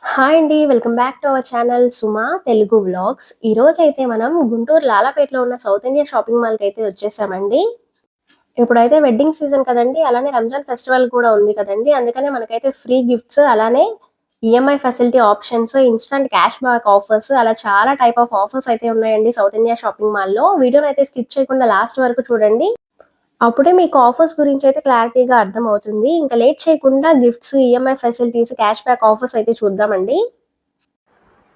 Hi అండి. Welcome back to our channel Suma Telugu vlogs. ఈరోజైతే మనం గుంటూరు లాలాపేటలో ఉన్న సౌత్ ఇండియా షాపింగ్ మాల్‌కి అయితే వచ్చేసామండి. ఇప్పుడైతే వెడ్డింగ్ సీజన్ కదండీ! అలానే రంజాన్ ఫెస్టివల్ కూడా ఉంది కదండీ! అందుకనే మనకైతే ఫ్రీ గిఫ్ట్స్ అలానే EMI facility options, instant cash back offers అలా చాలా టైప్ ఆఫ్ ఆఫర్స్ అయితే ఉన్నాయండి సౌత్ ఇండియా షాపింగ్ మాల్‌లో. వీడియోనైతే స్కిప్ చేయకుండా లాస్ట్ వరకు చూడండి. అప్పుడే మీకు ఆఫర్స్ గురించయితే క్లారిటీగా అర్థమవుతుంది. ఇంకా లేట్ చేయకుండా gifts, EMI facilities, cash back offers అయితే చూద్దామండి.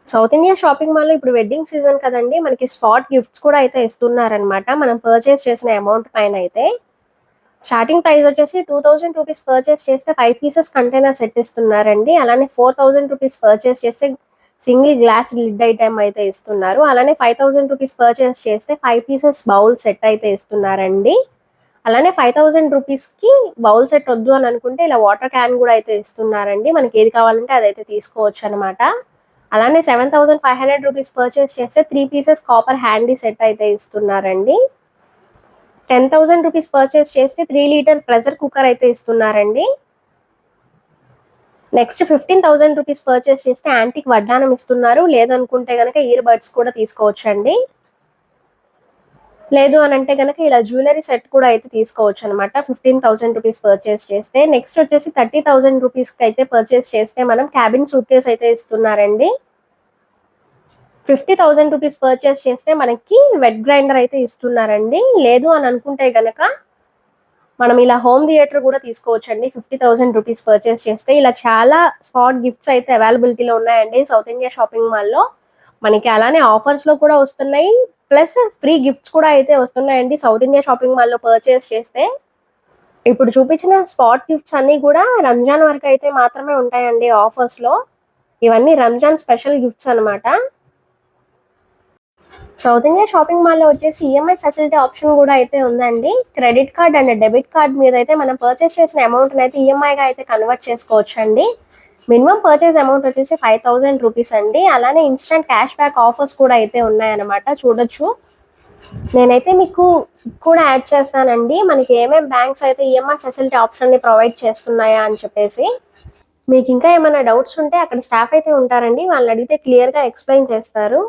సౌత్ ఇండియా షాపింగ్ మాల్‌లో ఇప్పుడు వెడ్డింగ్ సీజన్ కదండీ! మనకి స్పాట్ గిఫ్ట్స్ కూడా అయితే ఇస్తున్నారనమాట. మనం పర్చేస్ చేసిన అమౌంట్ పైనయితే. స్టార్టింగ్ ప్రైస్ వచ్చేసి ₹2000 పర్చేస్ చేస్తే 5 పీసెస్ కంటైనర్ సెట్ ఇస్తున్నారండి. అలానే ₹4000 పర్చేస్ చేస్తే సింగిల్ గ్లాస్ లిడ్ ఐటెమ్ అయితే ఇస్తున్నారు. అలానే ₹5000 పర్చేస్ చేస్తే 5 పీసెస్ బౌల్ సెట్ అయితే ఇస్తున్నారండి. అలానే ₹5000కి బౌల్ సెట్ వద్దు అని అనుకుంటే ఇలా వాటర్ క్యాన్ కూడా అయితే ఇస్తున్నారండి. మనకి ఏది కావాలంటే అదైతే తీసుకోవచ్చనమాట. అలానే ₹7500 పర్చేస్ చేస్తే 3 పీసెస్ కాపర్ హ్యాండీ సెట్ అయితే ఇస్తున్నారండి. ₹10,000 పర్చేస్ చేస్తే 3 లీటర్ ప్రెషర్ కుక్కర్ అయితే ఇస్తున్నారండి. నెక్స్ట్ ₹15,000 పర్చేస్ చేస్తే యాంటిక్ వడ్డానం ఇస్తున్నారు. లేదనుకుంటే గనక ఇయర్ బడ్స్ కూడా తీసుకోవచ్చండి. లేదు అని అంటే గనక ఇలా జ్యువెలరీ సెట్ కూడా అయితే తీసుకోవచ్చు అనమాట. ₹15,000 పర్చేస్ చేస్తే. నెక్స్ట్ వచ్చేసి ₹30,000కి అయితే పర్చేస్ చేస్తే మనం క్యాబిన్ సూట్ కేస్ అయితే ఇస్తున్నారండి. ₹50,000 పర్చేస్ చేస్తే మనకి వెట్ గ్రైండర్ అయితే ఇస్తున్నారండి. లేదు అని అనుకుంటే గనక మనం ఇలా హోమ్ థియేటర్ కూడా తీసుకోవచ్చండి. ₹50,000 పర్చేస్ చేస్తే. ఇలా చాలా స్పాట్ గిఫ్ట్స్ అయితే అవైలబిలిటీలో ఉన్నాయండి సౌత్ ఇండియా షాపింగ్ మాల్‌లో. మనకి అలానే ఆఫర్స్‌లో కూడా వస్తున్నాయి. ప్లస్ ఫ్రీ గిఫ్ట్స్ కూడా అయితే వస్తున్నాయండి సౌత్ ఇండియా షాపింగ్ మాల్‌లో పర్చేస్ చేస్తే. ఇప్పుడు చూపించిన స్పాట్ గిఫ్ట్స్ అన్నీ కూడా రంజాన్ వరకు అయితే మాత్రమే ఉంటాయండి ఆఫర్స్‌లో. ఇవన్నీ రంజాన్ స్పెషల్ గిఫ్ట్స్ అనమాట. సౌత్ ఇండియా షాపింగ్ మాల్‌లో వచ్చేసి ఈఎంఐ ఫెసిలిటీ ఆప్షన్ కూడా అయితే ఉందండి. Credit card and debit card మీద అయితే మనం పర్చేస్ చేసిన అమౌంట్‌ని అయితే ఈఎంఐగా అయితే కన్వర్ట్ చేసుకోవచ్చండి. మినిమం పర్చేస్ అమౌంట్ వచ్చేసి ₹5000 అండి. అలానే ఇన్‌స్టంట్ క్యాష్ బ్యాక్ ఆఫర్స్ కూడా అయితే ఉన్నాయన్నమాట. చూడొచ్చు. నేనైతే మీకు కూడా యాడ్ చేస్తానండి. మనకి ఏమేం బ్యాంక్స్ అయితే ఈఎంఐ ఫెసిలిటీ ఆప్షన్‌ని ప్రొవైడ్ చేస్తున్నాయా అని చెప్పేసి. మీకు ఇంకా ఏమైనా డౌట్స్ ఉంటే అక్కడ స్టాఫ్ అయితే ఉంటారండి. వాళ్ళని అడిగితే క్లియర్‌గా ఎక్స్‌ప్లెయిన్ చేస్తారు.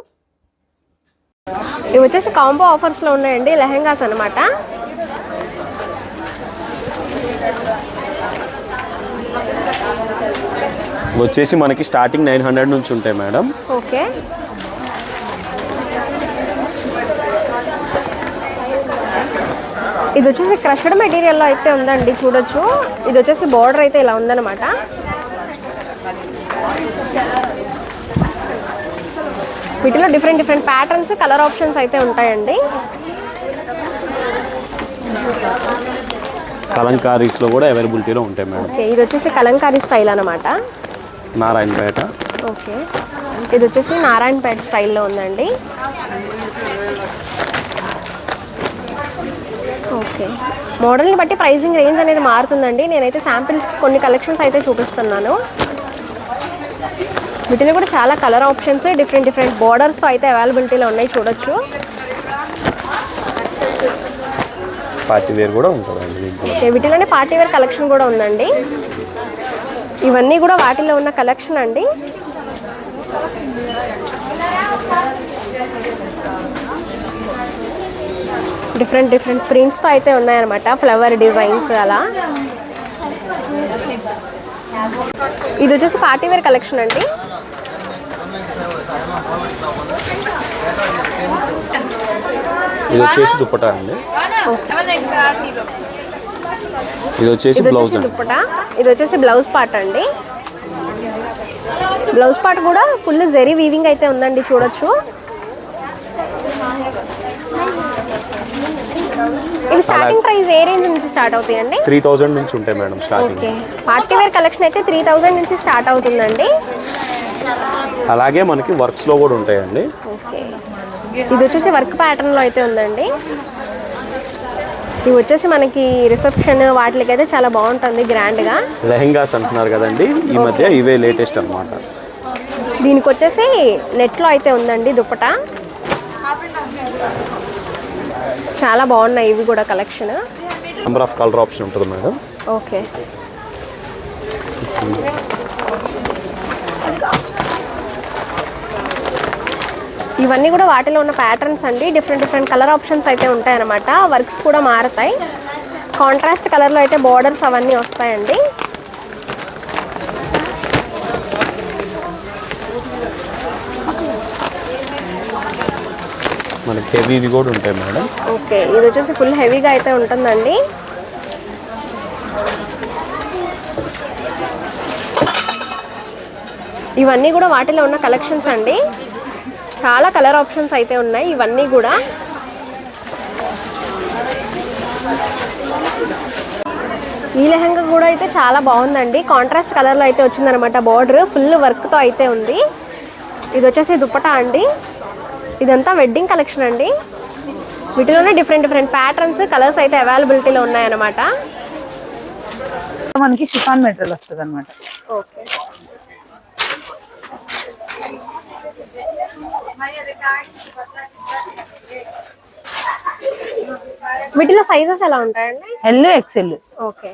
ఇవి వచ్చేసి కాంబో ఆఫర్స్‌లో ఉన్నాయండి. లెహెంగాస్ అనమాట. వచ్చేసి మనకి స్టార్టింగ్ 900 నుంచి ఉంటాయి మేడం. ఓకే. ఇది వచ్చేసి క్రష్డ్ మెటీరియల్లో అయితే ఉందండి. చూడొచ్చు. ఇది వచ్చేసి బోర్డర్ అయితే ఇలా ఉందన్నమాట. వీటిలో డిఫరెంట్ ప్యాటర్న్స్, కలర్ ఆప్షన్స్ అయితే ఉంటాయండి. కలంకారీస్లో కూడా అవైలబిలిటీలో ఉంటాయి మేడం. ఓకే. ఇది వచ్చేసి కలంకారీ స్టైల్ అనమాట. నారాయణపేట. ఓకే. ఇది వచ్చేసి నారాయణపేట స్టైల్లో ఉందండి. ఓకే. మోడల్ని బట్టి ప్రైసింగ్ రేంజ్ అనేది మారుతుందండి. నేనైతే శాంపిల్స్కి కొన్ని కలెక్షన్స్ అయితే చూపిస్తున్నాను. వీటిలో కూడా చాలా కలర్ ఆప్షన్స్, డిఫరెంట్ బోర్డర్స్తో అయితే అవైలబిలిటీలో ఉన్నాయి. చూడొచ్చు. పార్టీ వేర్ కూడా ఉంటుందండి. ఓకే. వీటిలోనే పార్టీ వేర్ కలెక్షన్ కూడా ఉందండి. ఇవన్నీ కూడా వాటిలో ఉన్న కలెక్షన్ అండి. డిఫరెంట్ ప్రింట్స్తో అయితే ఉన్నాయన్నమాట. ఫ్లవర్ డిజైన్స్ అలా. ఇది వచ్చేసి పార్టీ వేర్ కలెక్షన్ అండి. ఇది వచ్చేసి దుప్పటా అండి. ఇది వచ్చేసి బ్లౌజ్ దుప్పటా. ఇది వచ్చేసి బ్లౌజ్ పార్ట్ అండి. బ్లౌజ్ పార్ట్ కూడా ఫుల్ జెరీ వీవింగ్ అయితే ఉందండి. చూడొచ్చు. ఇది స్టార్టింగ్ ప్రైస్ ఏ రేంజ్ నుంచి స్టార్ట్ అవుతాయండి? 3000 నుంచి ఉంటాయి madam starting. Okay. Party wear collection అయితే 3000 నుంచి స్టార్ట్ అవుతుందండి. అలాగే మనకి వర్క్స్లో కూడా ఉంటాయండి. ఓకే. ఇది వచ్చేసి వర్క్ ప్యాటర్న్లో అయితే ఉందండి. ఇవి వచ్చేసి మనకి రిసెప్షన్ వాటికైతే చాలా బాగుంటుంది గ్రాండ్గా. లెహెంగాస్ అంటున్నారు కదండి, ఈ మధ్య ఇవే లేటెస్ట్ అనమాట. దీనికి వచ్చేసి నెట్లో అయితే ఉందండి దుప్పటా. చాలా బాగున్నాయి ఇవి కూడా collection. Number of colour option ఉంటుంది మేడం. ఓకే. ఇవన్నీ కూడా వాటిలో ఉన్న ప్యాటర్న్స్ అండి. డిఫరెంట్ కలర్ ఆప్షన్స్ అయితే ఉంటాయన్నమాట. వర్క్స్ కూడా మారుతాయి. కాంట్రాస్ట్ కలర్లో అయితే బోర్డర్స్ అవన్నీ వస్తాయండి. మనకి హెవీవి కూడా ఉంటాయి మేడం. ఓకే, ఇది వచ్చేసి ఫుల్ హెవీగా అయితే ఉంటుందండి. ఇవన్నీ కూడా వాటిలో ఉన్న కలెక్షన్స్ అండి. చాలా కలర్ ఆప్షన్స్ అయితే ఉన్నాయి ఇవన్నీ కూడా. ఈ లెహంగా కూడా అయితే చాలా బాగుందండి. కాంట్రాస్ట్ కలర్లో అయితే వచ్చిందనమాట. బార్డర్ ఫుల్ వర్క్తో అయితే ఉంది. ఇది వచ్చేసి దుప్పటా అండి. ఇదంతా వెడ్డింగ్ కలెక్షన్ అండి. వీటిలోనే డిఫరెంట్ ప్యాటర్న్స్ కలర్స్ అయితే అవైలబిలిటీలో ఉన్నాయన్నమాట. మనకి షిఫాన్ మెటీరియల్ వస్తుంది అనమాట. ఓకే, వీటిలో సైజెస్ ఎలా ఉంటాయండి? L, XL. ఓకే,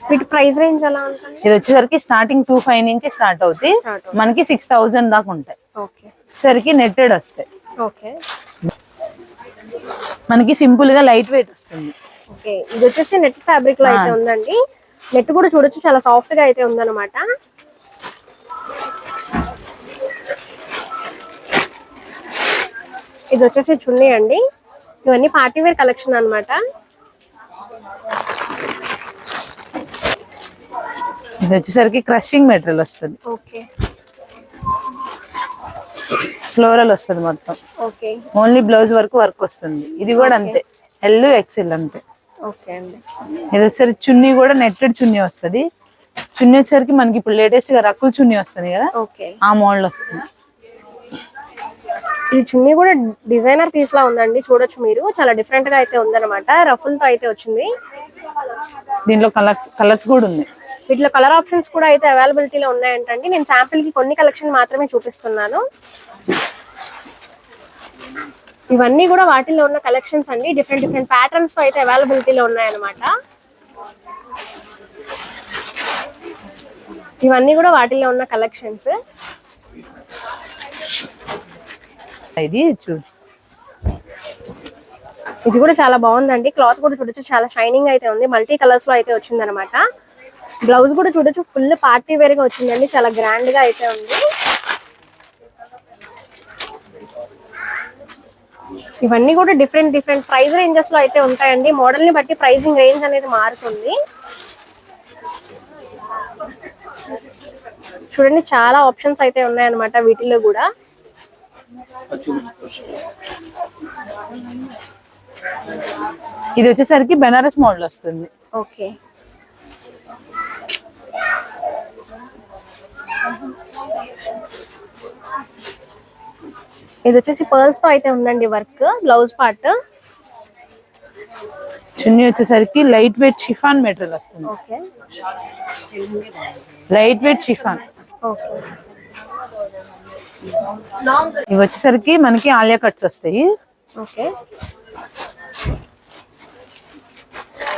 వీటి ప్రైస్ రేంజ్ ఎలా ఉంటుంది? ఇది వచ్చేసరికి స్టార్టింగ్ 25 నుంచి స్టార్ట్ అవుతాయి. మనకి 6000 దాకా ఉంటాయి. ఓకే, సరికి నెట్టెడ్ వస్తాయి. ఓకే, మనకి సింపుల్ గా లైట్ వెయిట్ వస్తుంది. ఓకే. ఇది వచ్చేసి నెట్ ఫ్యాబ్రిక్ లో అయితే ఉందండి. నెట్ కూడా చూడొచ్చు, చాలా సాఫ్ట్ గా అయితే ఉందన్నమాట. ఇది వచ్చేసి చున్నీ అండి. ఇవన్నీ పార్టీ వేర్ కలెక్షన్ అన్నమాట. ఇది వచ్చేసరికి క్రషింగ్ మెటీరియల్ వస్తుంది. ఓకే, ఫ్లోరల్ వస్తుంది మొత్తం. ఓకే, ఓన్లీ బ్లౌజ్ వరకు వర్క్ వస్తుంది. ఇది కూడా అంతే, ఎల్, ఎక్స్ఎల్ అంతే. ఓకే అండి. ఇది వచ్చేసరికి చున్నీ కూడా నెట్టెడ్ చున్నీ వస్తుంది. చున్నీ వచ్చేసరికి మనకి ఇప్పుడు లేటెస్ట్ గా రక్కుల చున్నీ వస్తుంది కదా, ఓకే, ఆ మోడల్ వస్తుంది. ఈ చున్నీ కూడా డిజైనర్ పీస్ లా ఉందండి. చూడొచ్చు మీరు, చాలా డిఫరెంట్ గా అయితే ఉందన్నమాట. రఫుల్ తో అయితే వచ్చింది. దీంట్లో కలర్స్ కూడా ఉన్నాయి. వీటిలో కలర్ ఆప్షన్స్ కూడా అయితే అవైలబిలిటీలో ఉన్నాయంటండి. నేను శాంపిల్ కి కొన్ని కలెక్షన్ మాత్రమే చూపిస్తున్నాను. ఇవన్నీ కూడా వాటిల్లో ఉన్న కలెక్షన్స్ అండి. డిఫరెంట్ ప్యాటర్న్స్ తో అయితే అవైలబిలిటీలో ఉన్నాయన్నమాట. ఇవన్నీ కూడా వాటిల్లో ఉన్న కలెక్షన్స్. ఇది చూడు, ఇది కూడా చాలా బాగుందండి. క్లాత్ కూడా చూడొచ్చు, చాలా షైనింగ్ అయితే ఉంది. మల్టీ కలర్స్ లో అయితే వచ్చింది అనమాట. బ్లౌజ్ కూడా చూడొచ్చు, ఫుల్ పార్టీ వేర్ గా వచ్చిందండి. చాలా గ్రాండ్ గా అయితే ఉంది. ఇవన్నీ కూడా డిఫరెంట్ ప్రైస్ రేంజెస్ లో అయితే ఉంటాయండి. మోడల్ ని బట్టి ప్రైసింగ్ రేంజ్ అనేది మారుతుంది. చూడండి, చాలా ఆప్షన్స్ అయితే ఉన్నాయన్నమాట వీటిలో కూడా. ఇది వచ్చేసరికి బెనారస్ మోడల్ వస్తుంది. ఓకే, ఇది వచ్చేసి పర్ల్స్ తో అయితే ఉందండి వర్క్. Blouse part. చున్నీ వచ్చేసరికి లైట్ వెయిట్ షిఫాన్ మెటీరియల్ వస్తుంది. Okay, light weight chiffon. Okay, ఇవి వచ్చేసరికి మనకి ఆలియా కట్స్ వస్తాయి. ఓకే,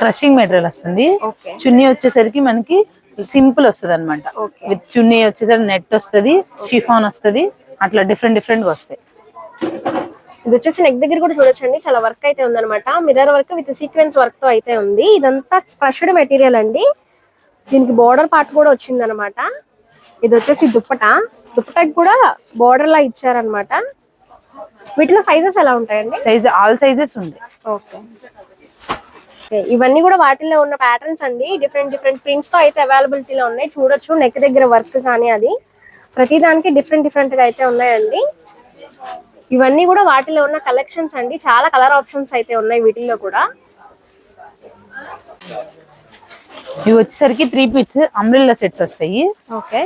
క్రషింగ్ మెటీరియల్ వస్తుంది. ఓకే, చున్నీ వచ్చేసరికి మనకి సింపుల్ వస్తుంది అనమాట. ఓకే. విత్ చున్నీ వచ్చేసరికి నెట్ వస్తుంది, షిఫాన్ వస్తుంది, అట్లా డిఫరెంట్ వస్తాయి. ఇది వచ్చేసి నెక్ దగ్గర కూడా చూడొచ్చండి, చాలా వర్క్ అయితే ఉందన్నమాట. Mirror work with sequence work తో అయితే ఉంది. ఇదంతా క్రష్డ్ మెటీరియల్ అండి. దీనికి బోర్డర్ పార్ట్ కూడా వచ్చింది అనమాట. ఇది వచ్చేసి దుప్పటాకి కూడా బోర్డర్ లా ఇచ్చారనమాట. వీటిలో సైజెస్ ఎలా ఉంటాయండి? సైజ్ ఆల్ సైజెస్ ఉంటాయి. ఓకే, ఇవన్నీ కూడా వాటిల్లో ఉన్న ప్యాటర్న్స్ అండి. డిఫరెంట్ ప్రింట్స్ తో అయితే అవైలబిలిటీలో ఉన్నాయి. చూడొచ్చు, నెక్ దగ్గర వర్క్ కానీ అది ప్రతి దానికి డిఫరెంట్ గా అయితే ఉన్నాయండి. ఇవన్నీ కూడా వాటిలో ఉన్న కలెక్షన్స్ అండి. చాలా కలర్ ఆప్షన్స్ అయితే ఉన్నాయి వీటిల్లో కూడా. ఇవి వచ్చేసరికి 3 పీస్ అంబ్రెల్లా సెట్స్ వస్తాయి. ఓకే,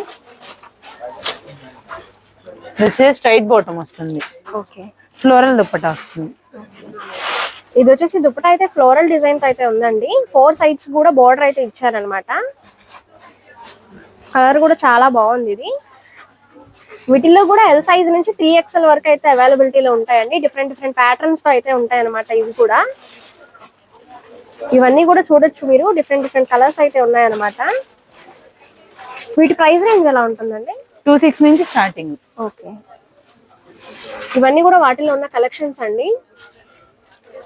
ఇది వచ్చేసి స్ట్రైట్ బాటమ్ వస్తుంది. ఓకే, ఫ్లోరల్ దుప్పటా వస్తుంది. ఇది వచ్చేసి దుప్పటా అయితే ఫ్లోరల్ డిజైన్ తో అయితే ఉందండి. 4 సైడ్స్ కూడా బోర్డర్ అయితే ఇచ్చారనమాట. కలర్ కూడా చాలా బాగుంది ఇది. వీటిల్లో కూడా ఎల్ సైజ్ నుంచి 3XL వరకు అయితే అవైలబిలిటీలో ఉంటాయండి. డిఫరెంట్ ప్యాటర్న్స్ తో అయితే ఉంటాయి అనమాట ఇవి కూడా. ఇవన్నీ కూడా చూడొచ్చు మీరు, డిఫరెంట్ కలర్స్ అయితే ఉన్నాయన్నమాట. వీటి ప్రైస్ రేంజ్ ఎలా ఉంటుందండి? 26 నుంచి స్టార్టింగ్. ఓకే, ఇవన్నీ కూడా వాటిలో ఉన్న కలెక్షన్స్ అండి.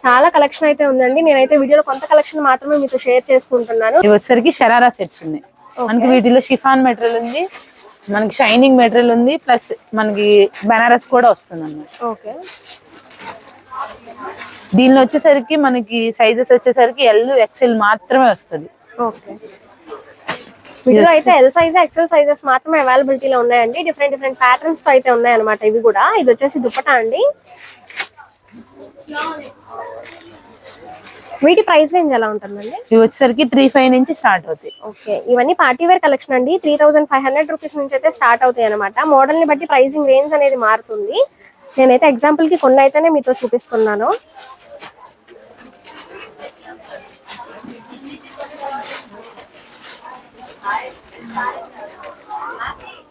చాలా కలెక్షన్ అయితే ఉందండి. నేనైతే వీడియోలో కొంత కలెక్షన్ మాత్రమే మీతో షేర్ చేసుకుంటున్నాను. ఇవి వచ్చేసరికి షరారా సెట్స్ ఉన్నాయి మనకి. వీటిలో షిఫాన్ మెటీరియల్ ఉంది, మనకి షైనింగ్ మెటీరియల్ ఉంది, ప్లస్ మనకి బనారస్ కూడా వస్తుంది అన్నమాట. ఓకే, దీనిలో వచ్చేసరికి మనకి సైజెస్ వచ్చేసరికి ఎల్ ఎక్సెల్ మాత్రమే వస్తుంది. ఓకే, వీటిలో అయితే ఎల్ సైజ్ ఎక్సెల్ సైజెస్ మాత్రమే అవైలబిలిటీలో ఉన్నాయండి. డిఫరెంట్ డిఫరెంట్ ప్యాటర్న్స్ తో అయితే ఉన్నాయన్నమాట. ఇవి కూడా, ఇది వచ్చేసి దుపట్టా అండి. వీటి ప్రైస్ రేంజ్ ఎలా ఉంటుందండి? ఇవి వచ్చేసరికి 35 నుంచి స్టార్ట్ అవుతాయి. ఓకే, ఇవన్నీ పార్టీ వేర్ కలెక్షన్ అండి. 3500 రూపీస్ నుంచి అయితే స్టార్ట్ అవుతాయి అనమాట. మోడల్ ని బట్టి ప్రైసింగ్ రేంజ్ అనేది మారుతుంది. నేనైతే ఎగ్జాంపుల్ కి కొన్ని అయితేనే మీతో చూపిస్తున్నాను.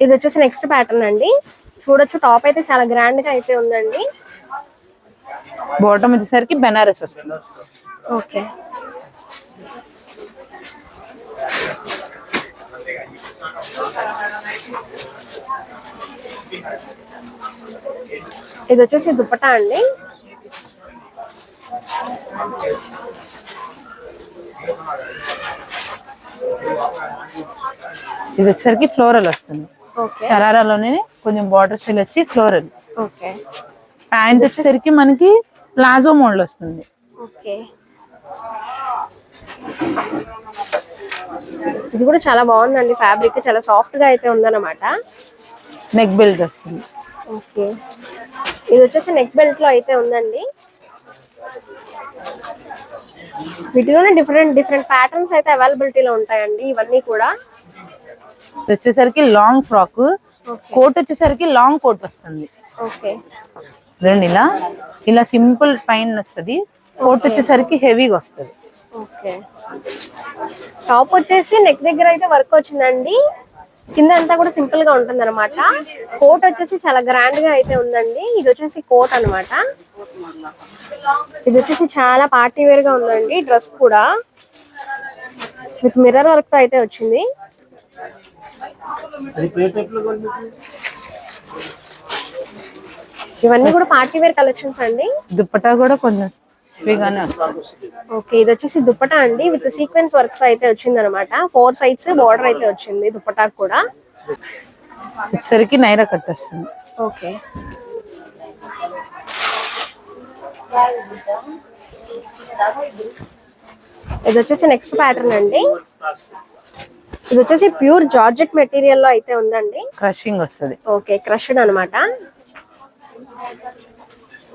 ఇది వచ్చేసి నెక్స్ట్ ప్యాటర్న్ అండి. చూడొచ్చు, టాప్ అయితే చాలా గ్రాండ్ గా అయితే ఉందండి. బాటమ్ వచ్చేసరికి బెనారస్ వస్తుంది. ఓకే, ఇది వచ్చేసి దుపట్టా అండి. ఇది వచ్చేసరికి ఫ్లోరల్ వస్తుంది. ఓకే, షరారాలోనే కొంచెం బార్డర్ స్టైల్ వచ్చి ఫ్లోరల్. ఓకే, ప్యాంట్ వచ్చేసరికి మనకి ప్లాజో మోడల్ వస్తుంది. ఓకే, ఇది కూడా చాలా బాగుందండి. ఫ్యాబ్రిక్ చాలా సాఫ్ట్ గా అయితే ఉందన్నమాట. నెక్ బెల్ట్ వస్తుంది. ఓకే, ఇది వచ్చేసి నెక్ బెల్ట్ లో అయితే ఉందండి. వీటిలోనే డిఫరెంట్ డిఫరెంట్ ప్యాటర్న్స్ అయితే అవైలబిలిటీలో ఉంటాయండి. ఇవన్నీ కూడా ఇది వచ్చేసరికి లాంగ్ ఫ్రాక్, కోట్ వచ్చేసరికి లాంగ్ కోట్ వస్తుంది. ఓకే, చూడండి, ఇలా ఇలా సింపుల్ పైన వస్తుంది. కోట్ వచ్చేసరికి హెవీగా వస్తుంది. ఓకే, టాప్ వచ్చేసి నెక్ దగ్గర అయితే వర్క్ వచ్చిందండి. కింద అంతా కూడా సింపుల్ గా ఉంటుంది అనమాట. కోట్ వచ్చేసి చాలా గ్రాండ్ గా అయితే ఉందండి. ఇది వచ్చేసి కోట్ అన్నమాట. ఇది వచ్చేసి చాలా పార్టీ వేర్ గా ఉందండి. డ్రెస్ కూడా విత్ మిర్రర్ వర్క్ తో అయితే వచ్చింది. ఇవన్నీ కూడా పార్టీ వేర్ కలెక్షన్స్ అండి. దుప్పటా కూడా కొంచెం హెవీగానే వస్తుంది. ఓకే, ఇది వచ్చేసి దుపట్టా అండి. విత్ సీక్వెన్స్ వర్క్ తో అయితే వచ్చింది అనమాట. 4 సైడ్స్ బార్డర్ అయితే వచ్చింది దుపట్టా కూడా. వచ్చేసరికి నైరా కట్ వస్తుంది. ఓకే, ఇది వచ్చేసి నెక్స్ట్ ప్యాటర్న్ అండి. ఇది వచ్చేసి ప్యూర్ జార్జెట్ మెటీరియల్ లో అయితే ఉందండి. క్రషింగ్ వస్తుంది. ఓకే, క్రష్డ్ అన్నమాట.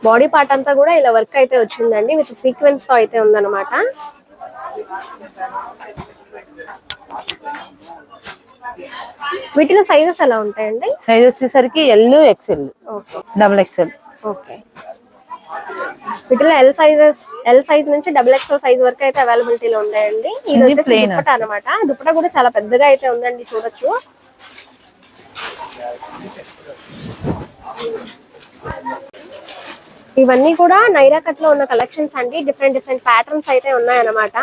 బాడీ పార్ట్ అంతా కూడా ఇలా వర్క్ అయితే వచ్చిందండి. విత్ సీక్వెన్స్ తో అయితే ఉందన్నమాట. వీటిలో సైజెస్ ఎలా ఉంటాయండి? సైజ్ వచ్చేసరికి L XL, okay, double XL. Okay, వీటిలో ఎల్ సైజ్ నుంచి XXL సైజ్ వరకు అయితే అవైలబిలిటీలో ఉన్నాయండి. ఇది వచ్చేసి దుపట్టా అన్నమాట. దుపట్టా కూడా చాలా పెద్దగా అయితే ఉందండి. చూడొచ్చు, ఇవన్నీ కూడా నైరా కట్ లో ఉన్న కలెక్షన్స్ అండి. డిఫరెంట్ డిఫరెంట్ ప్యాటర్న్స్ అయితే ఉన్నాయన్నమాట.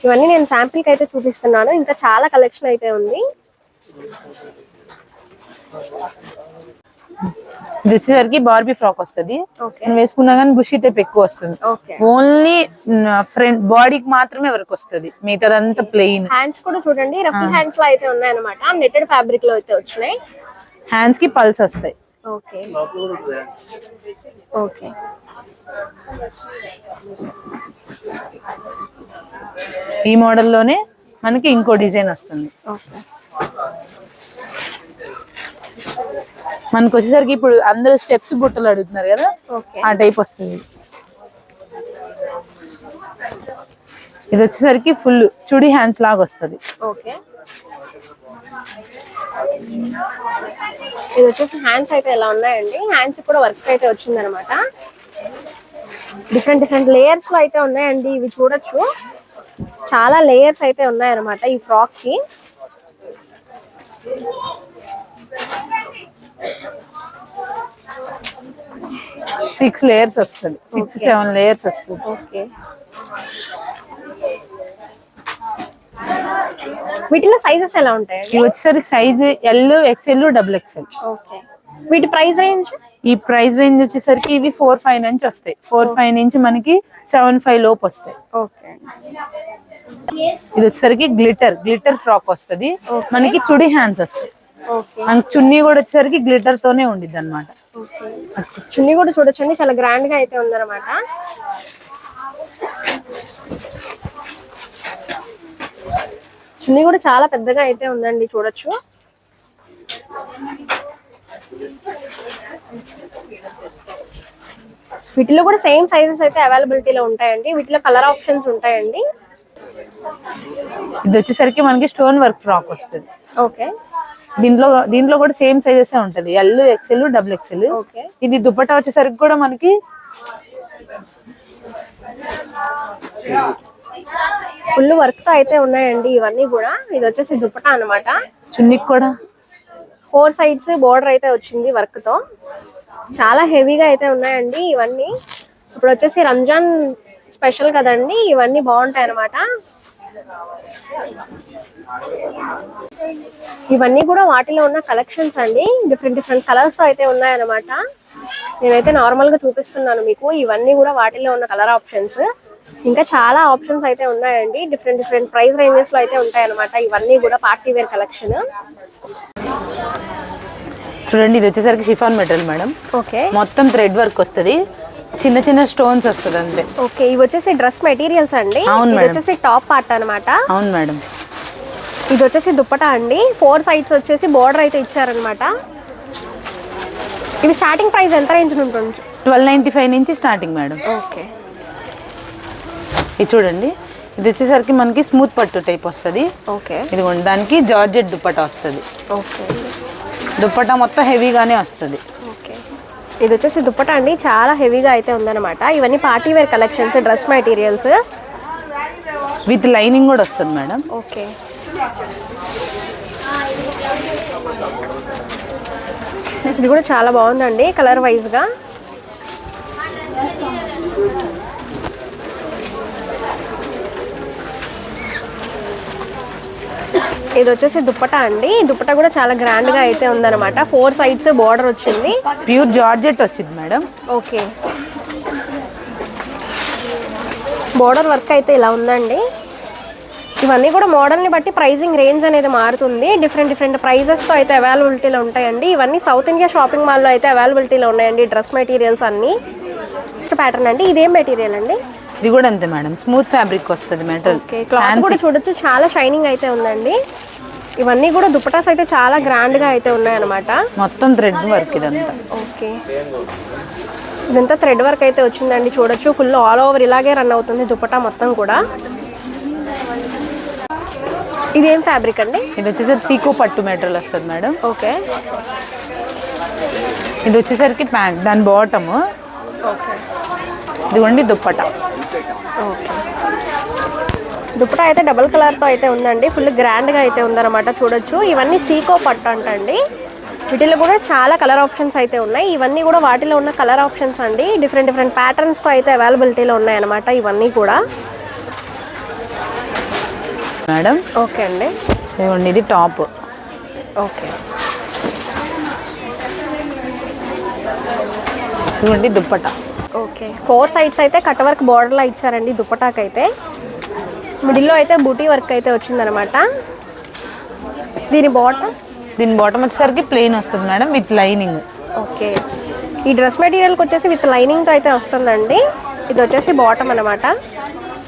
ఇవన్నీ నేను శాంపిల్ కి అయితే చూపిస్తున్నాను. ఇంకా చాలా కలెక్షన్ అయితే ఉంది. ఇది వచ్చేసరికి బార్బీ ఫ్రాక్ వస్తుంది. ఓకే, వేసుకున్నా కానీ బుషీ టైప్ ఎక్కువ వస్తుంది. ఓకే, ఓన్లీ ఫ్రంట్ బాడీకి మాత్రమే వర్క్ వస్తుంది, మిగతాదంతా ప్లెయిన్. హ్యాండ్స్ కూడా చూడండి, రఫ్ హ్యాండ్స్ లో అయితే ఉన్నాయన్నమాట. నెట్టెడ్ ఫ్యాబ్రిక్ లో అయితే వచ్చినాయి. హ్యాండ్స్ కి పల్స్ వస్తాయి. ఓకే, ఓకే, ఈ మోడల్లోనే మనకి ఇంకో డిజైన్ వస్తుంది. ఓకే, మనకు వచ్చేసరికి ఇప్పుడు అందరూ స్టెప్స్ బుట్టలు అడుగుతున్నారు కదా, ఓకే, ఆ టైప్ వస్తుంది. ఇది వచ్చేసరికి ఫుల్ చుడి హ్యాండ్స్ లాగా వస్తుంది. ఓకే, ఇది వచ్చేసి హ్యాండ్స్ అయితే ఎలా ఉన్నాయండి. హ్యాండ్స్ కూడా వర్క్ అయితే వచ్చింది అనమాట. డిఫరెంట్ డిఫరెంట్ లేయర్స్ లో అయితే ఉన్నాయండి. ఇవి చూడొచ్చు, చాలా లేయర్స్ అయితే ఉన్నాయన్నమాట ఈ ఫ్రాక్ కి. సిక్స్ లేయర్స్ వస్తుంది, 6-7 లేయర్స్ వస్తుంది. ఓకే, వీటిలో సైజెస్ ఎలా ఉంటాయండి? ఇవి వచ్చేసరికి size L, XL, double XL. Okay, వీటి ప్రైస్ రేంజ్? ఈ ప్రైస్ రేంజ్ వచ్చేసరికి ఇవి 4-5 నుంచి వస్తాయి. 4-5 నుంచి మనకి 7-5 లోపు వస్తాయి. ఓకే, ఇది వచ్చేసరికి గ్లిటర్ ఫ్రాక్ వస్తుంది. మనకి చుడి హ్యాండ్స్ వస్తాయి. ఓకే, మనకి చున్నీ కూడా వచ్చేసరికి గ్లిటర్ తోనే ఉండిద్ది అనమాట. చున్నీ కూడా చూడొచ్చండి, చాలా గ్రాండ్ గా అయితే ఉందన్నమాట. చున్నీ కూడా చాలా పెద్దగా అయితే ఉందండి, చూడొచ్చు. వీటిలో కూడా సేమ్ సైజెస్ అయితే అవైలబిలిటీలో ఉంటాయండి. వీటిలో కలర్ ఆప్షన్స్ ఉంటాయండి. ఇది వచ్చేసరికి మనకి స్టోన్ వర్క్ ఫ్రాక్ వస్తుంది. ఓకే, దీంట్లో కూడా సేమ్ సైజెస్ ఉంటది, L, XL, double XL. Okay, ఇది దుపట్టా వచ్చేసరికి కూడా మనకి ఫుల్ వర్క్ తో అయితే ఉన్నాయండి ఇవన్నీ కూడా. ఇది వచ్చేసి దుపట్టా అన్నమాట. చున్నీకి కూడా 4 సైడ్స్ బోర్డర్ అయితే వచ్చింది వర్క్ తో. చాలా హెవీగా అయితే ఉన్నాయండి ఇవన్నీ. ఇప్పుడు వచ్చేసి రంజాన్ స్పెషల్ కదండి, ఇవన్నీ బాగుంటాయి అన్నమాట. ఇవన్నీ కూడా వాటిలో ఉన్న కలెక్షన్స్ అండి. డిఫరెంట్ కలర్స్ తో అయితే ఉన్నాయన్నమాట. నేనైతే నార్మల్ గా చూపిస్తున్నాను మీకు. ఇవన్నీ కూడా వాటిలో ఉన్న కలర్ ఆప్షన్స్. ఇంకా చాలా ఆప్షన్స్ అయితే ఉన్నాయండి. డిఫరెంట్ ప్రైస్ రేంజెస్ లో అయితే ఉంటాయి అన్నమాట. ఇవన్నీ కూడా పార్టీ వేర్ కలెక్షన్. చూడండి, ఇది వచ్చేసరికి షిఫాన్ మెటీరియల్ మేడం. ఓకే, మొత్తం థ్రెడ్ వర్క్ వస్తుంది, చిన్న చిన్న స్టోన్స్ వస్తుంది అంతే. ఓకే, ఇవి వచ్చేసి డ్రెస్ మెటీరియల్స్ అండి. అవును ఇది వచ్చేసి టాప్ పార్ట్ అన్నమాట. అవును మేడం. ఇది వచ్చేసి దుప్పటా అండి. 4 సైడ్స్ వచ్చేసి బోర్డర్ అయితే ఇచ్చారనమాట. ఇది స్టార్టింగ్ ప్రైస్ ఎంత రేంజ్ ఉంటుంది? 1295 నుంచి స్టార్టింగ్ మేడం. ఓకే, ఇది చూడండి, ఇది వచ్చేసరికి మనకి స్మూత్ పట్టు టైప్ వస్తుంది. ఓకే, ఇదిగోండి, దానికి జార్జెట్ దుపట్టా వస్తుంది. ఓకే, దుపట్టా మొత్తం హెవీగానే వస్తుంది. ఓకే, ఇది వచ్చేసి దుప్పటా అండి. చాలా హెవీగా అయితే ఉందన్నమాట. ఇవన్నీ party wear collections, dress materials with lining కూడా వస్తుంది మేడం. ఓకే, ఇది కూడా చాలా బాగుందండి కలర్ వైజ్ గా. ఇది వచ్చేసి దుప్పటా అండి. దుప్పటా కూడా చాలా గ్రాండ్ గా అయితే ఉందన్నమాట. 4 సైడ్స్ బోర్డర్ వచ్చింది. ప్యూర్ జార్జెట్ వచ్చింది మేడం. ఓకే, బోర్డర్ వర్క్ అయితే ఇలా ఉందండి. ఇవన్నీ కూడా మోడల్ని బట్టి ప్రైజింగ్ రేంజ్ అనేది మారుతుంది. డిఫరెంట్ ప్రైజెస్తో అయితే అవైలబిలిటీలో ఉంటాయండి. ఇవన్నీ సౌత్ ఇండియా షాపింగ్ మాల్లో అయితే అవైలబిలిటీలో ఉన్నాయండి. డ్రెస్ మెటీరియల్స్ అన్నీ. ప్యాటర్న్ అండి. ఇదేం మెటీరియల్ అండి? ఇది కూడా అంతే మేడం, స్మూత్ ఫ్యాబ్రిక్ వస్తుంది మెటీరియల్. క్లాత్ కూడా చూడొచ్చు, చాలా షైనింగ్ అయితే ఉందండి. ఇవన్నీ కూడా దుపటాస్ అయితే చాలా గ్రాండ్ గా అయితే ఉన్నాయన్నమాట. మొత్తం థ్రెడ్ వర్క్ ఇదంతా. ఓకే, ఇదంతా థ్రెడ్ వర్క్ అయితే వచ్చిందండి. చూడొచ్చు, ఫుల్ ఆల్ ఓవర్ ఇలాగే రన్ అవుతుంది దుపటా మొత్తం కూడా. ఇదేం ఫ్యాబ్రిక్ అండి? ఇది వచ్చేసరికి సీకో పట్టు మెటీరియల్ వస్తుంది మేడం. ఓకే, ఇది వచ్చేసరికి ప్యాంట్, దాని బాటమ్. ఓకే, ఇదిగోండి దుప్పటా. ఓకే, దుప్పటా అయితే డబుల్ కలర్తో అయితే ఉందండి. ఫుల్ గ్రాండ్గా అయితే ఉందన్నమాట. చూడొచ్చు, ఇవన్నీ సీకో పట్టు అంటండి. వీటిలో కూడా చాలా కలర్ ఆప్షన్స్ అయితే ఉన్నాయి. ఇవన్నీ కూడా వాటిలో ఉన్న కలర్ ఆప్షన్స్ అండి. డిఫరెంట్ ప్యాటర్న్స్తో అయితే అవైలబిలిటీలో ఉన్నాయన్నమాట ఇవన్నీ కూడా మేడం. ఓకే అండి, ఇదిగోండి, ఇది టాప్. ఓకే, ఇదిగోండి దుప్పటా. ఓకే, 4 సైడ్స్ అయితే కట్ వర్క్ బార్డర్లా ఇచ్చారండి దుపటాకి అయితే. మిడిల్లో అయితే బూటీ వర్క్ అయితే వచ్చిందనమాట. దీని బాటమ్ వచ్చేసరికి ప్లెయిన్ వస్తుంది మేడం, విత్ లైనింగ్. ఓకే, ఈ డ్రెస్ మెటీరియల్కి వచ్చేసి విత్ లైనింగ్తో అయితే వస్తుందండి. ఇది వచ్చేసి బాటమ్ అనమాట.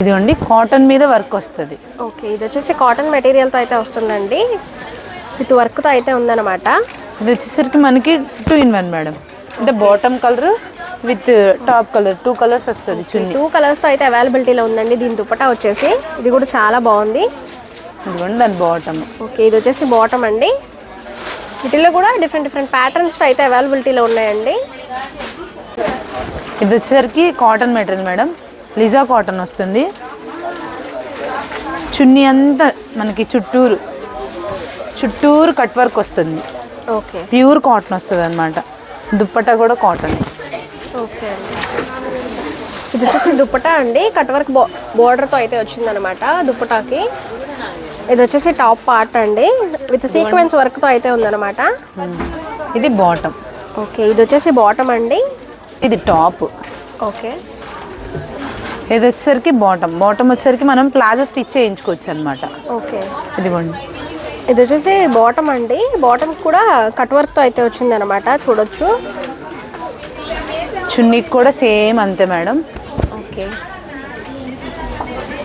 ఇదిగోండి కాటన్ మీద వర్క్ వస్తుంది. ఓకే, ఇది వచ్చేసి కాటన్ మెటీరియల్తో అయితే వస్తుందండి. విత్ వర్క్తో అయితే ఉందన్నమాట. ఇది వచ్చేసరికి మనకి 2 in 1 మేడం. అంటే bottom colour with top colour 2 colours వస్తుంది. చున్నీ 2 కలర్స్తో అయితే అవైలబిలిటీలో ఉందండి. దీని దుపట్టా వచ్చేసి ఇది కూడా చాలా బాగుంది. ఇదిగోండి దాని బాటమ్. ఓకే, ఇది వచ్చేసి బాటమ్ అండి. వీటిలో కూడా డిఫరెంట్ ప్యాటర్న్స్తో అయితే అవైలబిలిటీలో ఉన్నాయండి. ఇది వచ్చేసరికి కాటన్ మెటీరియల్ మేడం, లిజా కాటన్ వస్తుంది. చున్నీ అంతా మనకి చుట్టూరు కట్ వర్క్ వస్తుంది. ఓకే, ప్యూర్ కాటన్ వస్తుంది అనమాట. దుప్పట్టా కూడా కాటన్. ఓకే అండి, ఇది వచ్చేసి దుప్పటా అండి. కట్ వర్క్ బోర్డర్తో అయితే వచ్చిందనమాట దుప్పటాకి. ఇది వచ్చేసి టాప్ పార్ట్ అండి, విత్ సీక్వెన్స్ వర్క్ తో అయితే ఉందన్నమాట. ఇది బాటమ్. ఓకే, ఇది వచ్చేసి బాటమ్ అండి. ఇది టాప్. ఓకే, ఇది వచ్చేసరికి బాటమ్ వచ్చేసరికి మనం ప్లాజో స్టిచ్ చేయించుకోవచ్చు అనమాట. ఓకే, ఇదిగోండి. ఇది వచ్చేసి బాటమ్ అండి. బాటమ్ కూడా కట్ వర్క్ తో అయితే వచ్చింది అనమాట, చూడొచ్చు. చున్నీకి కూడా సేమ్ అంతే మేడం. ఓకే,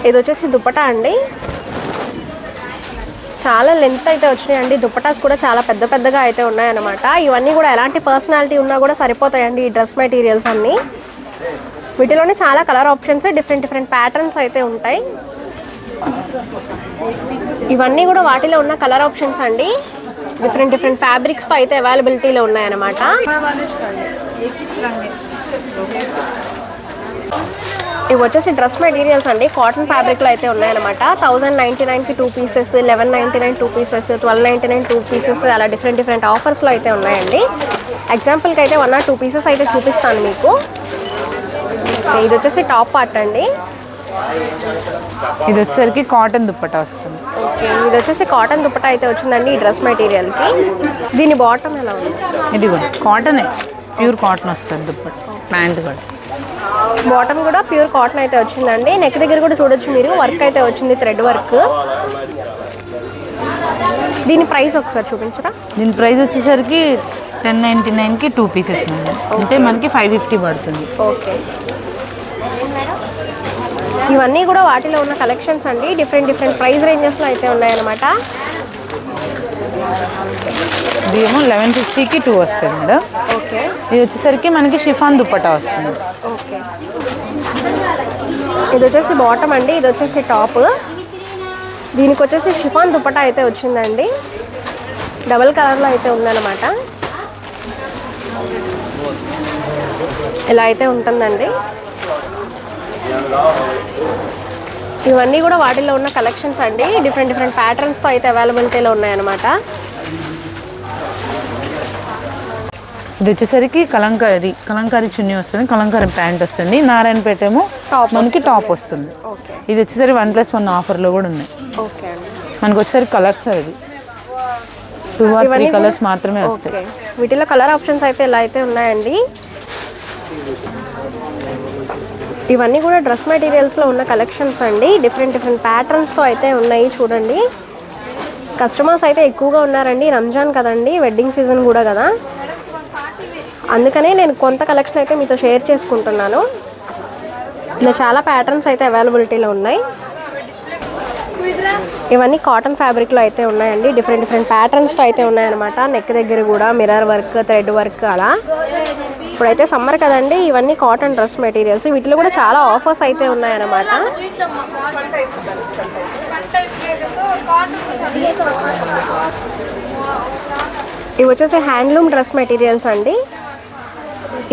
ఇది వచ్చేసి దుపట్టా అండి. చాలా లెంత్ అయితే వచ్చినాయండి. దుపట్టాస్ కూడా చాలా పెద్ద పెద్దగా అయితే ఉన్నాయన్నమాట. ఇవన్నీ కూడా ఎలాంటి పర్సనాలిటీ ఉన్నా కూడా సరిపోతాయండి ఈ డ్రెస్ మెటీరియల్స్ అన్నీ. వీటిలోనే చాలా కలర్ ఆప్షన్స్, డిఫరెంట్ ప్యాటర్న్స్ అయితే ఉంటాయి. ఇవన్నీ కూడా వాటిలో ఉన్న కలర్ ఆప్షన్స్ అండి. డిఫరెంట్ ఫ్యాబ్రిక్స్తో అయితే అవైలబిలిటీలో ఉన్నాయన్నమాట. ఇవి వచ్చేసి డ్రెస్ మెటీరియల్స్ అండి, కాటన్ ఫ్యాబ్రిక్లో అయితే ఉన్నాయన్నమాట. 1099కి 2 పీసెస్, 1199 2 పీసెస్, 1299 2 పీసెస్, అలా డిఫరెంట్ ఆఫర్స్లో అయితే ఉన్నాయండి. ఎగ్జాంపుల్కి అయితే 1 or 2 పీసెస్ అయితే చూపిస్తాను మీకు. ఇది వచ్చేసి టాప్ పార్ట్ అండి. ఇది వచ్చేసరికి కాటన్ దుప్పట్టా వస్తుంది. ఓకే, ఇది వచ్చేసి కాటన్ దుపట్టా అయితే వచ్చిందండి ఈ డ్రెస్ మెటీరియల్కి. దీని బాటమ్ ఎలా ఉంది? ఇది కూడా కాటనే, ప్యూర్ కాటన్ వస్తుంది దుప్పట్టా. ప్యాంట్ కూడా బాటమ్ కూడా ప్యూర్ కాటన్ అయితే వచ్చిందండి. నెక్ దగ్గర కూడా చూడొచ్చు మీరు, వర్క్ అయితే వచ్చింది, థ్రెడ్ వర్క్. దీని ప్రైస్ ఒకసారి చూపించరా? దీని ప్రైస్ వచ్చేసరికి 1099కి 2 పీసెస్ మేడం. అంటే మనకి 550 పడుతుంది. ఓకే, ఇవన్నీ కూడా వాటిలో ఉన్న కలెక్షన్స్ అండి. డిఫరెంట్ ప్రైస్ రేంజెస్లో అయితే ఉన్నాయన్నమాట. ఇదేమో 1150కి 2 వస్తుంది మేడం. ఓకే, ఇది వచ్చేసరికి మనకి షిఫాన్ దుప్పట్టా వస్తుంది. ఓకే, ఇది వచ్చేసి బాటమ్ అండి. ఇది వచ్చేసి టాప్. దీనికి వచ్చేసి షిఫాన్ దుపట్టా అయితే వచ్చిందండి, డబల్ కలర్లో అయితే ఉందన్నమాట. ఇలా అయితే ఉంటుందండి. ఇవన్నీ కూడా వాటిల్లో ఉన్న కలెక్షన్స్ అండి. డిఫరెంట్ ప్యాటర్న్స్తో అయితే అవైలబిలిటీలో ఉన్నాయన్నమాట. ఇది వచ్చేసరికి కలంకారీ చున్నీ వస్తుంది, కలంకారీ ప్యాంట్ వస్తుంది. నారాయణపేట ఏమో మనకి టాప్ వస్తుంది. ఓకే, ఇది వచ్చేసరికి 1+1 ఆఫర్లో కూడా ఉన్నాయి. ఓకే అండి. మనకు వచ్చేసరికి కలర్స్ అది 2 or 3 కలర్స్ మాత్రమే వస్తాయి. ఓకే, వీటిలో కలర్ ఆప్షన్స్ అయితే ఇలా అయితే ఉన్నాయండి. ఇవన్నీ కూడా డ్రెస్ మెటీరియల్స్లో ఉన్న కలెక్షన్స్ అండి. డిఫరెంట్ ప్యాటర్న్స్తో అయితే ఉన్నాయి, చూడండి. కస్టమర్స్ అయితే ఎక్కువగా ఉన్నారండి, రంజాన్ కదండి, వెడ్డింగ్ సీజన్ కూడా కదా, అందుకనే నేను కొంత కలెక్షన్ అయితే మీతో షేర్ చేసుకుంటున్నాను. ఇలా చాలా ప్యాటర్న్స్ అయితే అవైలబిలిటీలో ఉన్నాయి. ఇవన్నీ కాటన్ ఫ్యాబ్రిక్లో అయితే ఉన్నాయండి. డిఫరెంట్ ప్యాటర్న్స్తో అయితే ఉన్నాయన్నమాట. నెక్ దగ్గర కూడా మిర్రర్ వర్క్, థ్రెడ్ వర్క్ అలా. ఇప్పుడైతే సమ్మర్ కదండి, ఇవన్నీ కాటన్ డ్రెస్ మెటీరియల్స్. వీటిలో కూడా చాలా ఆఫర్స్ అయితే ఉన్నాయన్నమాట. ఇవి వచ్చేసి హ్యాండ్లూమ్ డ్రెస్ మెటీరియల్స్ అండి.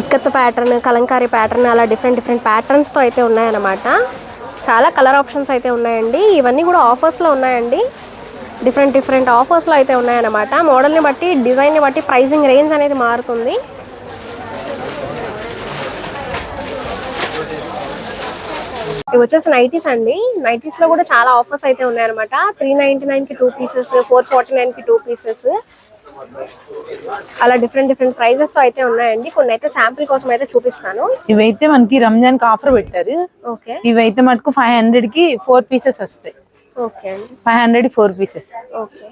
ఇక్కత్ ప్యాటర్న్, కలంకారీ ప్యాటర్న్, అలా డిఫరెంట్ ప్యాటర్న్స్తో అయితే ఉన్నాయన్నమాట. చాలా కలర్ ఆప్షన్స్ అయితే ఉన్నాయండి. ఇవన్నీ కూడా ఆఫర్స్లో ఉన్నాయండి. డిఫరెంట్ ఆఫర్స్లో అయితే ఉన్నాయన్నమాట. మోడల్ని బట్టి, డిజైన్ని బట్టి ప్రైజింగ్ రేంజ్ అనేది మారుతుంది. ఇవి వచ్చేసి నైటీస్ అండి. నైటీస్లో కూడా చాలా ఆఫర్స్ అయితే ఉన్నాయన్నమాట. 399కి 2 పీసెస్, 449కి 2 పీసెస్, అలా డిఫరెంట్ ప్రైజెస్తో అయితే ఉన్నాయండి. కొన్ని అయితే శాంపిల్ కోసం అయితే చూపిస్తాను. ఇవైతే మనకి రంజాన్కి ఆఫర్ పెట్టారు. ఓకే, ఇవైతే మటుకు 500కి 4 పీసెస్ వస్తాయి. ఓకే అండి, 500 4 పీసెస్. ఓకే.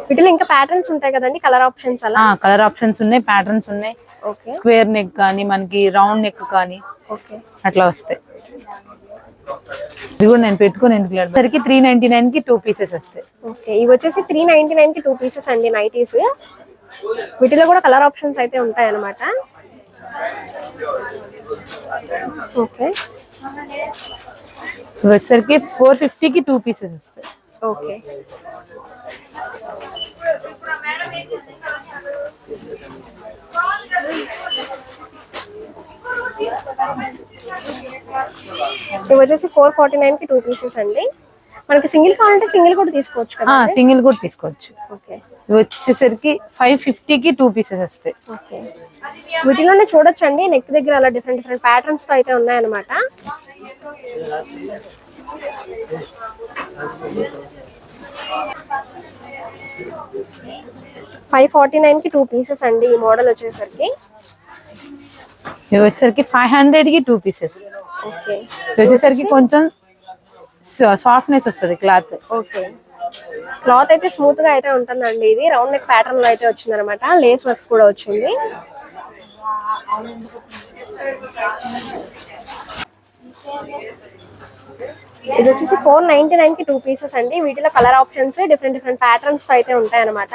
వీటిలో ఇంకా ప్యాటర్న్స్ ఉంటాయి కదండి, కలర్ ఆప్షన్స్ అలా. కలర్ ఆప్షన్స్ ఉన్నాయి, ప్యాటర్న్స్ ఉన్నాయి. ఓకే, స్క్వేర్ నెక్ కానీ, మనకి రౌండ్ నెక్ కానీ ఓకే, అట్లా వస్తాయి. ఇది కూడా నేను పెట్టుకుని ఎందుకు లేదు. సరికి 399కి 2 పీసెస్ వస్తాయి. ఓకే, ఇవి వచ్చేసి 399కి 2 పీసెస్ అండి నైటీస్. వీటిలో కూడా కలర్ ఆప్షన్స్ అయితే ఉంటాయి అన్నమాట. ఓకే, ఇవి వచ్చేసరికి 450కి 2 పీసెస్ వస్తాయి. ఓకే, ఇవి వచ్చేసి 449కి 2 పీసెస్ అండి. మనకి సింగిల్ కావాలంటే సింగిల్ కూడా తీసుకోవచ్చు కదా. సింగిల్ కూడా తీసుకోవచ్చు. ఓకే, ఇవి వచ్చేసరికి 550కి 2 పీసెస్ వస్తాయి. ఓకే, వీటిలోనే చూడొచ్చండి. నెక్ దగ్గర అలా డిఫరెంట్ ప్యాటర్న్స్ తో అయితే ఉన్నాయన్నమాట. $549కి 2 పీసెస్ అండి ఈ మోడల్ వచ్చేసరికి. ఇవి వచ్చేసరికి 500కి 2 పీసెస్. ఓకే, ఇది వచ్చేసరికి కొంచెం సాఫ్ట్నెస్ వస్తుంది క్లాత్. ఓకే, క్లాత్ అయితే స్మూత్ గా అయితే ఉంటుందండి. ఇది రౌండ్ నెక్ ప్యాటర్న్ లో అయితే వచ్చింది అనమాట. లేస్ వర్క్ కూడా వచ్చింది. ఇది వచ్చేసి 499కి 2 పీసెస్ అండి. వీటిలో colour options different different patterns తో అయితే ఉంటాయి అనమాట.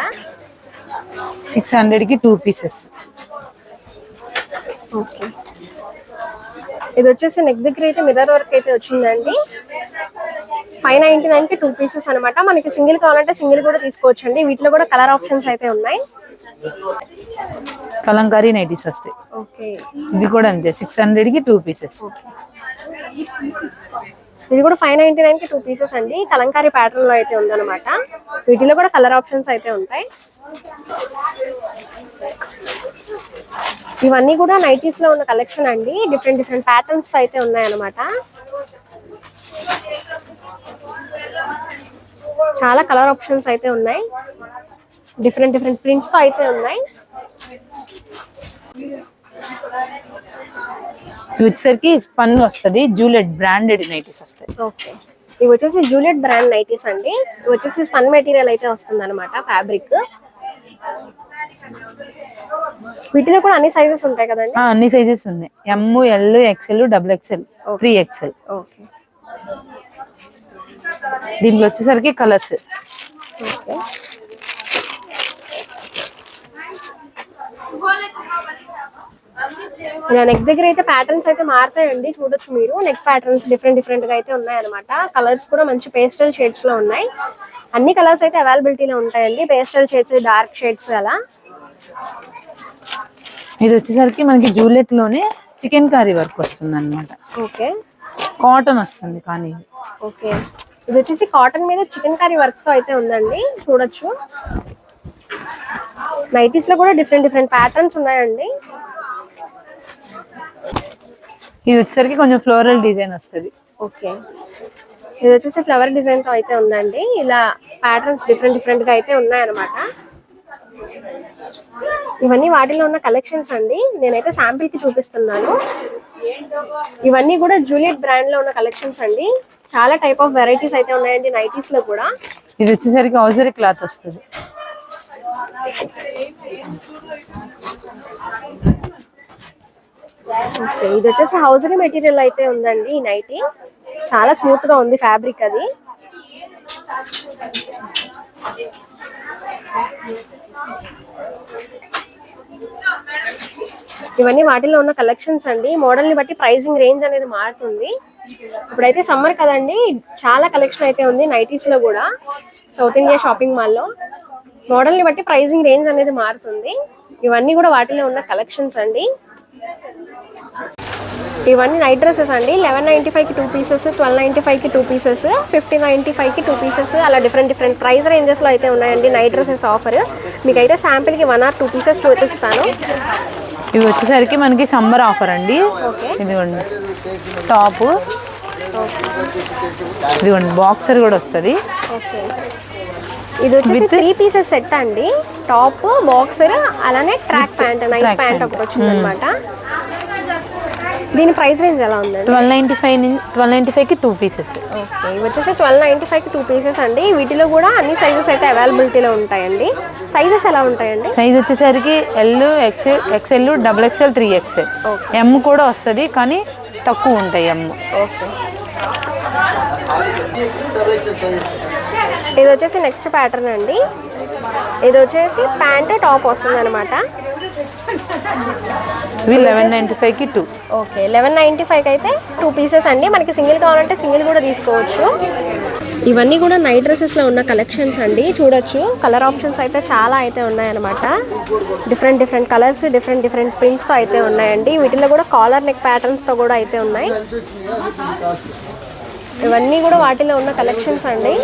600కి 2 పీసెస్. ఓకే, ఇది వచ్చేసి నెక్ దగ్గర అయితే మిర్రర్ వర్క్ అయితే వచ్చిందండి. 599కి 2 పీసెస్ అనమాట. మనకి సింగిల్ కావాలంటే సింగిల్ కూడా తీసుకోవచ్చు అండి. వీటిలో కూడా కలర్ ఆప్షన్స్ అయితే ఉన్నాయి. కలంకారీ నైటీస్ వస్తాయి. ఓకే, ఇది కూడా అంతే 600కి 2 పీసెస్. ఇది కూడా 599కి 2 పీసెస్ అండి. కలంకారీ ప్యాటర్న్ లో అయితే ఉందన్నమాట. వీటిలో కూడా కలర్ ఆప్షన్స్ అయితే ఉంటాయి. ఇవన్నీ కూడా నైటీస్ లో ఉన్న కలెక్షన్ అండి. డిఫరెంట్ డిఫరెంట్ ప్యాటర్న్స్ అయితే ఉన్నాయన్నమాట. చాలా కలర్ ఆప్షన్స్ అయితే ఉన్నాయి. డిఫరెంట్ డిఫరెంట్ ప్రింట్స్ తో అయితే ఉన్నాయి. ఇది వచ్చేసరికి స్పన్ వస్తుంది. జూలియట్ బ్రాండెడ్ నైటీస్ వస్తాయి. ఓకే, ఇవి వచ్చేసి జూలియట్ బ్రాండ్ నైటీస్ అండి. ఇవి వచ్చేసి స్పన్ మెటీరియల్ అయితే వస్తుంది అనమాట, ఫ్యాబ్రిక్. వీటిలో కూడా అన్ని సైజెస్ ఉంటాయి కదండి? అన్ని సైజెస్ ఉన్నాయి. M, L, XL, XXL, 3XL. Okay, దీంట్లో వచ్చేసరికి కలర్స్. ఓకే, ఇలా నెక్ దగ్గర అయితే ప్యాటర్న్స్ అయితే మారుతాయండి. చూడొచ్చు మీరు. నెక్ ప్యాటర్న్స్ డిఫరెంట్ డిఫరెంట్ గా అయితే ఉన్నాయి అనమాట. కలర్స్ కూడా మంచి పేస్టల్ షేడ్స్ లో ఉన్నాయి. అన్ని కలర్స్ అయితే అవైలబిలిటీలో ఉంటాయండి. పేస్టల్ షేడ్స్, డార్క్ షేడ్స్ అలా. ఇది వచ్చేసరికి మనకి జూలియట్ లోనే చికెన్ కర్రీ వర్క్ వస్తుంది అనమాట. ఓకే, కాటన్ వస్తుంది కానీ. ఓకే, ఇది వచ్చేసి కాటన్ మీద చికెన్ కర్రీ వర్క్ తో అయితే ఉందండి. చూడొచ్చు. నైటీస్ లో కూడా డిఫరెంట్ డిఫరెంట్ ప్యాటర్న్స్ ఉన్నాయండి. ఇది వచ్చేసరికి కొంచెం ఫ్లోరల్ డిజైన్ వస్తుంది. ఓకే, ఇది వచ్చేసి ఫ్లవర్ డిజైన్ తో అయితే ఉందండి. ఇలా ప్యాటర్న్స్ డిఫరెంట్ డిఫరెంట్ గా అయితే ఉన్నాయన్నమాట. ఇవన్నీ వాటిలో ఉన్న కలెక్షన్స్ అండి. నేనైతే శాంపిల్ కి చూపిస్తున్నాను. ఇవన్నీ కూడా జూలియట్ బ్రాండ్ లో ఉన్న కలెక్షన్స్ అండి. చాలా టైప్ ఆఫ్ వెరైటీస్ అయితే ఉన్నాయండి నైటీస్ లో కూడా. ఇది వచ్చేసరికి హౌజరీ క్లాత్ వస్తుంది. ఓకే, ఇది వచ్చేసి హౌజరీ మెటీరియల్ అయితే ఉందండి. ఈ నైటీ చాలా స్మూత్ గా ఉంది ఫ్యాబ్రిక్ అది. ఇవన్నీ వాటిలో ఉన్న కలెక్షన్స్ అండి. మోడల్ ని బట్టి ప్రైసింగ్ రేంజ్ అనేది మారుతుంది. ఇప్పుడైతే సమ్మర్ కదండి, చాలా కలెక్షన్ అయితే ఉంది నైటీస్ లో కూడా. సౌత్ ఇండియా షాపింగ్ మాల్ లో మోడల్ ని బట్టి ప్రైసింగ్ రేంజ్ అనేది మారుతుంది. ఇవన్నీ కూడా వాటిలో ఉన్న కలెక్షన్స్ అండి. ఇవన్నీ నైట్ డ్రెస్సెస్ అండి. 1195కి 2 పీసెస్, 1295కి 2 పీసెస్, 1595కి 2 పీసెస్, అలా డిఫరెంట్ డిఫరెంట్ ప్రైస్ రేంజెస్ లో అయితే ఉన్నాయండి నైట్ డ్రెస్సెస్ ఆఫర్. మీకైతే శాంపిల్ కి 1 or 2 పీసెస్ చూపిస్తాను. ఇవి వచ్చేసరికి మనకి సమ్మర్ ఆఫర్ అండి. ఇదిగోండి టాప్, ఇదిగోండి బాక్సర్ కూడా వస్తుంది. ఓకే, ఇది వచ్చేసి 3 పీసెస్ సెట్ అండి. టాప్, బాక్సర్, అలానే ట్రాక్ ప్యాంట్, నైట్ ప్యాంట్ ఒకటి వచ్చింది అనమాట. దీని ప్రైస్ రేంజ్ ఎలా ఉందండి? 1295కి 2 పీసెస్. ఓకే, ఇవి వచ్చేసి 1295కి 2 పీసెస్ అండి. వీటిలో కూడా అన్ని సైజెస్ అయితే అవైలబిలిటీలో ఉంటాయండి. సైజెస్ ఎలా ఉంటాయండి? సైజ్ వచ్చేసరికి ఎల్, XXL, XXL, 3XL. ఎమ్ కూడా వస్తుంది కానీ తక్కువ ఉంటాయి ఎమ్. ఓకే, ఇది వచ్చేసి నెక్స్ట్ ప్యాటర్న్ అండి. ఇది వచ్చేసి ప్యాంట్ టాప్ వస్తుంది అనమాట. ఇవి 1195కి 2. ఓకే, 1195కి అయితే 2 పీసెస్ అండి. మనకి సింగిల్ కావాలంటే సింగిల్ కూడా తీసుకోవచ్చు. ఇవన్నీ కూడా నైట్ డ్రెస్సెస్లో ఉన్న కలెక్షన్స్ అండి. చూడొచ్చు, కలర్ ఆప్షన్స్ అయితే చాలా అయితే ఉన్నాయన్నమాట. Different different colours, different different ప్రింట్స్తో అయితే ఉన్నాయండి. వీటిలో కూడా కాలర్ నెక్ ప్యాటర్న్స్తో కూడా అయితే ఉన్నాయి. ఇవన్నీ కూడా వాటిలో ఉన్న కలెక్షన్స్ అండి.